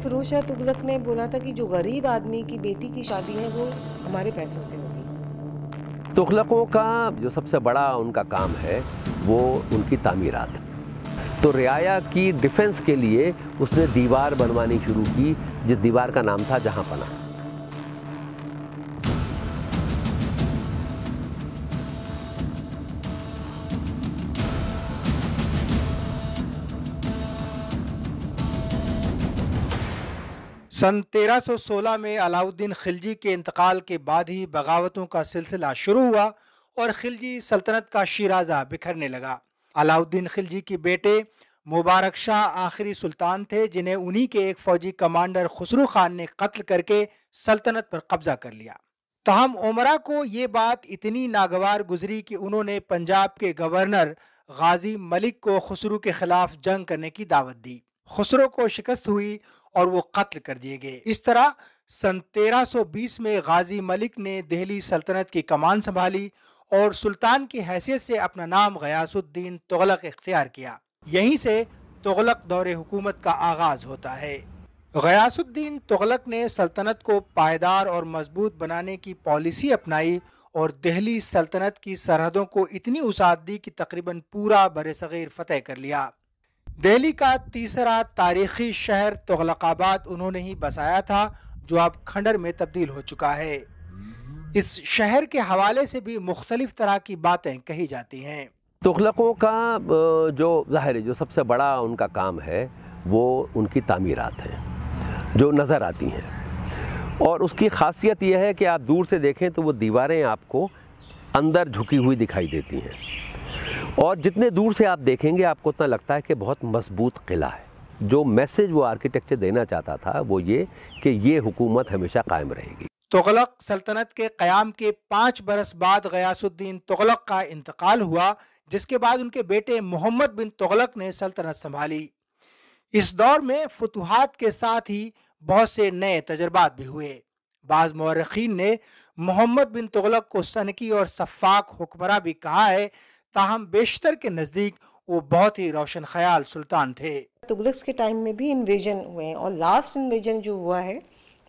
फिरोज शाह तुगलक ने बोला था कि जो गरीब आदमी की बेटी की शादी है वो हमारे पैसों से होगी। तुगलकों का जो सबसे बड़ा उनका काम है वो उनकी तामीरात। तो रियाया की डिफेंस के लिए उसने दीवार बनवानी शुरू की, जिस दीवार का नाम था जहां पना। सन 1316 में अलाउद्दीन खिलजी के इंतकाल के बाद ही बगावतों का सिलसिला शुरू हुआ और खिलजी सल्तनत का शिराजा बिखरने लगा। अलाउद्दीन खिलजी के बेटे मुबारक शाह आखिरी सुल्तान थे, जिन्हें उन्हीं के एक फौजी कमांडर खुसरू खान ने कत्ल करके सल्तनत पर कब्जा कर लिया। ताहम उमरा को ये बात इतनी नागवार गुजरी कि उन्होंने पंजाब के गवर्नर गाजी मलिक को खुसरू के खिलाफ जंग करने की दावत दी। खुसरो को शिकस्त हुई और वो कत्ल कर दिए गए। इस तरह सन 1320 में गाजी मलिक ने दिल्ली सल्तनत की कमान संभाली और सुल्तान की हैसियत से अपना नाम गयासुद्दीन तुगलक इख्तियार किया। यहीं से तुगलक दौरे हुकूमत का आगाज होता है। गयासुद्दीन तुगलक ने सल्तनत को पायदार और मजबूत बनाने की पॉलिसी अपनाई और दिल्ली सल्तनत की सरहदों को इतनी उसात दी कि तकरीबन पूरा बरसगीर फतेह कर लिया। दिल्ली का तीसरा तारीखी शहर तुगलकाबाद उन्होंने ही बसाया था, जो अब खंडर में तब्दील हो चुका है। इस शहर के हवाले से भी मुख्तलिफ तरह की बातें कही जाती हैं। तुगलकों का जो ज़ाहिर है जो सबसे बड़ा उनका काम है वो उनकी तामीरात हैं जो नज़र आती हैं, और उसकी ख़ासियत यह है कि आप दूर से देखें तो वो दीवारें आपको अंदर झुकी हुई दिखाई देती हैं, और जितने दूर से आप देखेंगे आपको उतना लगता है कि बहुत मजबूत किला है। जो मैसेज वो आर्किटेक्चर देना चाहता था वो ये कि ये हुकूमत हमेशा कायम रहेगी। तुगलक सल्तनत के क़याम के 5 बरस बाद गयासुद्दीन तुगलक का इंतकाल हुआ, जिसके बाद उनके बेटे मोहम्मद बिन तुगलक ने सल्तनत संभाली। इस दौर में फतूहात के साथ ही बहुत से नए तजर्बात भी हुए। बाज़ मौरखीन ने मोहम्मद बिन तुगलक को सनकी और सफ़ाक हुक्मरां भी कहा है, ताहम बेशतर के नज़दीक वो बहुत ही रोशन ख्याल सुल्तान थे। तुगलक्स के टाइम में भी इन्वेजन हुए और लास्ट इन्वेजन जो हुआ है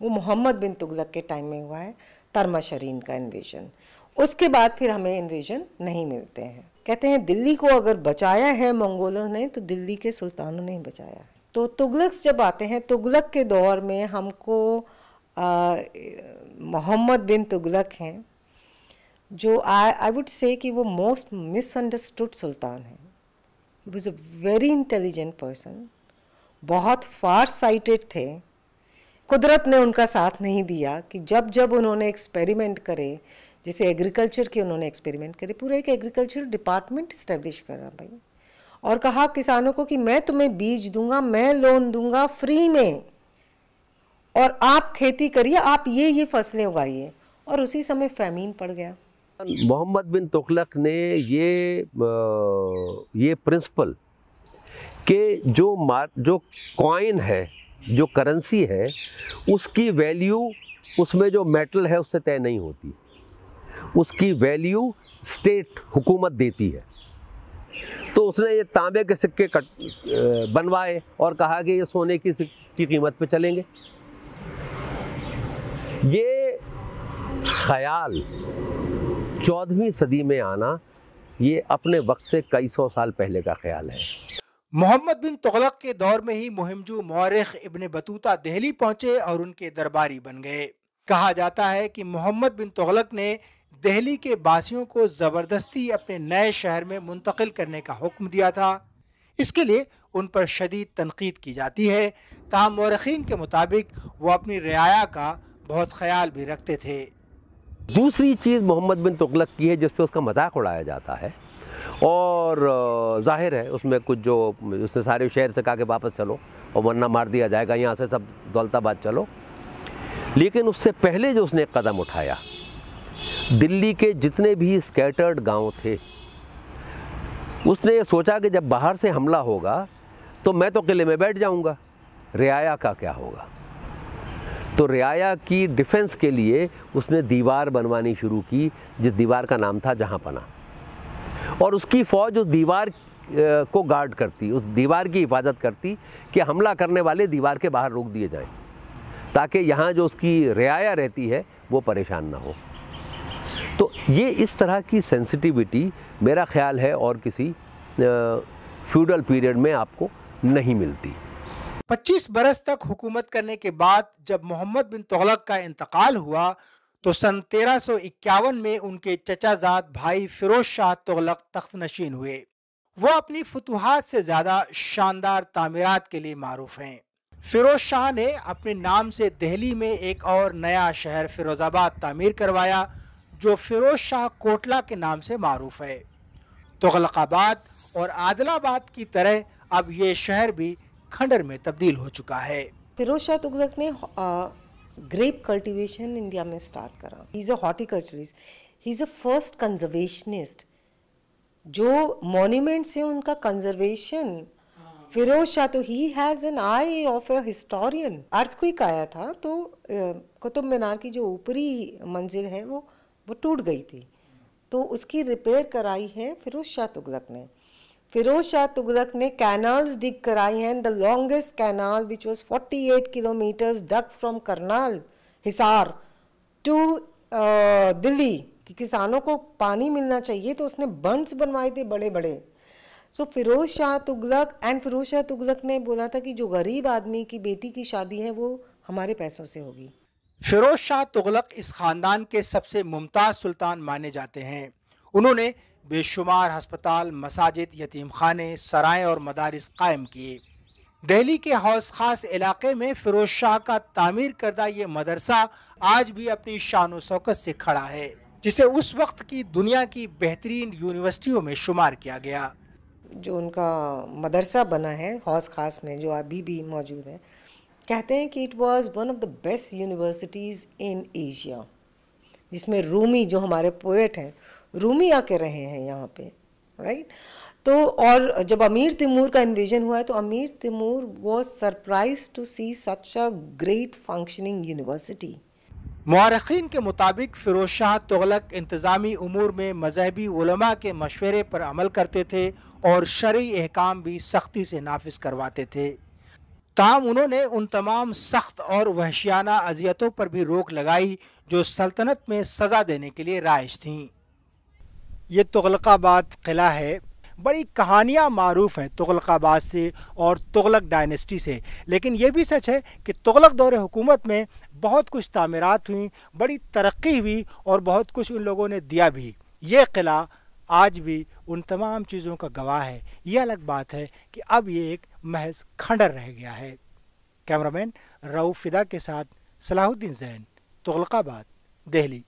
वो मोहम्मद बिन तुगलक के टाइम में हुआ है, तरमाशरीन का इन्वेजन। उसके बाद फिर हमें इन्वेजन नहीं मिलते हैं। कहते हैं दिल्ली को अगर बचाया है मंगोलों ने तो दिल्ली के सुल्तानों ने ही बचाया है। तो तुगलक्स जब आते हैं, तुगलक के दौर में हमको मोहम्मद बिन तुगलक हैं जो आई वुड से कि वो मोस्ट मिसअंडरस्टूड सुल्तान है। He was a very intelligent person, बहुत फार साइटेड थे। कुदरत ने उनका साथ नहीं दिया कि जब जब उन्होंने एक्सपेरिमेंट करे, जैसे एग्रीकल्चर के उन्होंने एक्सपेरिमेंट करे, पूरा एक एग्रीकल्चर डिपार्टमेंट इस्टेब्लिश करा भाई, और कहा किसानों को कि मैं तुम्हें बीज दूंगा, मैं लोन दूंगा फ्री में, और आप खेती करिए, आप ये फसलें उगाइए। और उसी समय फैमीन पड़ गया। मोहम्मद बिन तुगलक ने ये प्रिंसिपल कि जो कॉइन है, जो करेंसी है, उसकी वैल्यू उसमें जो मेटल है उससे तय नहीं होती। उसकी वैल्यू स्टेट हुकूमत देती है। तो उसने ये तांबे के सिक्के बनवाए और कहा कि ये सोने की कीमत पे चलेंगे। ये ख्याल 14वीं सदी में आना, ये अपने वक्त से कई सौ साल पहले का ख्याल है। मोहम्मद बिन तुगलक के दौर में ही मुहिमजू मौरिख इब्न बतूता दिल्ली पहुंचे और उनके दरबारी बन गए। कहा जाता है कि मोहम्मद बिन तुगलक ने दिल्ली के बासियों को ज़बरदस्ती अपने नए शहर में मुंतकिल करने का हुक्म दिया था। इसके लिए उन पर शदीद तनकीद की जाती है। ताहम मौरखीन के मुताबिक वो अपनी रियाया का बहुत ख्याल भी रखते थे। दूसरी चीज़ मोहम्मद बिन तुगलक की है जिस पे उसका मजाक उड़ाया जाता है, और जाहिर है उसमें कुछ जो उसने सारे शहर से कहा कि वापस चलो और वरना मार दिया जाएगा, यहाँ से सब दौलताबाद चलो। लेकिन उससे पहले जो उसने कदम उठाया, दिल्ली के जितने भी स्कैटर्ड गांव थे, उसने ये सोचा कि जब बाहर से हमला होगा तो मैं तो किले में बैठ जाऊंगा, रियाया का क्या होगा। तो रियाया की डिफेंस के लिए उसने दीवार बनवानी शुरू की, जिस दीवार का नाम था जहां पना, और उसकी फ़ौज उस दीवार کو گارڈ کرتی, اس دیوار کی حفاظت کرتی کہ حملہ کرنے والے دیوار کے باہر روک دیے جائیں, تاکہ یہاں جو اس کی رعایا رہتی ہے وہ پریشان نہ ہو. تو یہ اس طرح کی سینسٹیوٹی میرا خیال ہے اور کسی فیوڈل پیریڈ میں آپ کو نہیں ملتی. 25 برس تک حکومت کرنے کے بعد جب محمد بن تغلق کا انتقال ہوا تو سن 1351 میں ان کے چچا زاد بھائی فیروز شاہ تغلق تخت نشین ہوئے. وہ اپنی فتوحات سے زیادہ شاندار تعمیرات کے لیے معروف ہیں. فیروز شاہ نے اپنے نام سے دہلی میں ایک اور نیا شہر فیروز آباد تعمیر کروایا جو فیروز شاہ کوٹلہ کے نام سے معروف ہے. تغلق آباد اور عادل آباد کی طرح اب یہ شہر بھی کھنڈر میں تبدیل ہو چکا ہے. فیروز شاہ تغلق نے گریپ کلٹیویشن انڈیا میں سٹارٹ کرا. ہی از اے ہارٹیکلچرسٹ, ہی از اے فرسٹ کنزرویشنسٹ. جو مونیومنٹس ہیں ان کا کنزرویشن فیروز شاہ, تو he has an I of a historian. Earth quick آیا تھا تو قطب مینار کی جو اوپری منزل ہے وہ ٹوٹ گئی تھی, تو اس کی ریپیئر کرائی ہے فیروز شاہ تغلق نے. فیروز شاہ تغلق نے کینالز ڈگ کرائی ہیں. The longest canal which was 48 kilometres dug from Karnal Hisar to Delhi, کہ کسانوں کو پانی ملنا چاہیے تو اس نے بنڈس بنوائے تھے بڑے بڑے. سو فیروز شاہ تغلق فیروز شاہ تغلق نے بولا تھا کہ جو غریب آدمی کی بیٹی کی شادی ہے وہ ہمارے پیسوں سے ہوگی. فیروز شاہ تغلق اس خاندان کے سب سے ممتاز سلطان مانے جاتے ہیں. انہوں نے بے شمار ہسپتال, مساجد, یتیم خانے, سرائیں اور مدارس قائم کیے. دہلی کے حوض خاص علاقے میں فیروز شاہ کا تعمیر کردہ یہ مدرسہ آج بھی اپنی شان و شوکت سے کھڑا ہے, جسے اس وقت کی دنیا کی بہترین یونیورسٹیوں میں شمار کیا گیا. جو ان کا مدرسہ بنا ہے حوض خاص میں, جو ابھی بھی موجود ہے, کہتے ہیں کہ it was one of the best universities in Asia, جس میں رومی, جو ہمارے پوئٹ ہیں, رومی آ کے رہے ہیں یہاں پہ, رائٹ. تو اور جب امیر تیمور کا انویژن ہوا ہے تو Amir Timur was surprised to see such a great functioning university. مورخین کے مطابق فیروز شاہ تغلق انتظامی امور میں مذہبی علماء کے مشورے پر عمل کرتے تھے اور شرعی احکام بھی سختی سے نافذ کرواتے تھے. تاہم انہوں نے ان تمام سخت اور وحشیانہ اذیتوں پر بھی روک لگائی جو سلطنت میں سزا دینے کے لیے رائج تھیں. یہ تغلق آباد قلعہ ہے. بڑی کہانیاں معروف ہیں تغلق آباد سے اور تغلق ڈائنیسٹی سے, لیکن یہ بھی سچ ہے کہ تغلق دور حکومت میں بہت کچھ تعمیرات ہوئیں, بڑی ترقی ہوئی اور بہت کچھ ان لوگوں نے دیا بھی. یہ قلعہ آج بھی ان تمام چیزوں کا گواہ ہے. یہ الگ بات ہے کہ اب یہ ایک محض کھنڈر رہ گیا ہے. کیمرامین رؤف فدا کے ساتھ صلاح الدین زین, تغلق آباد, دہلی.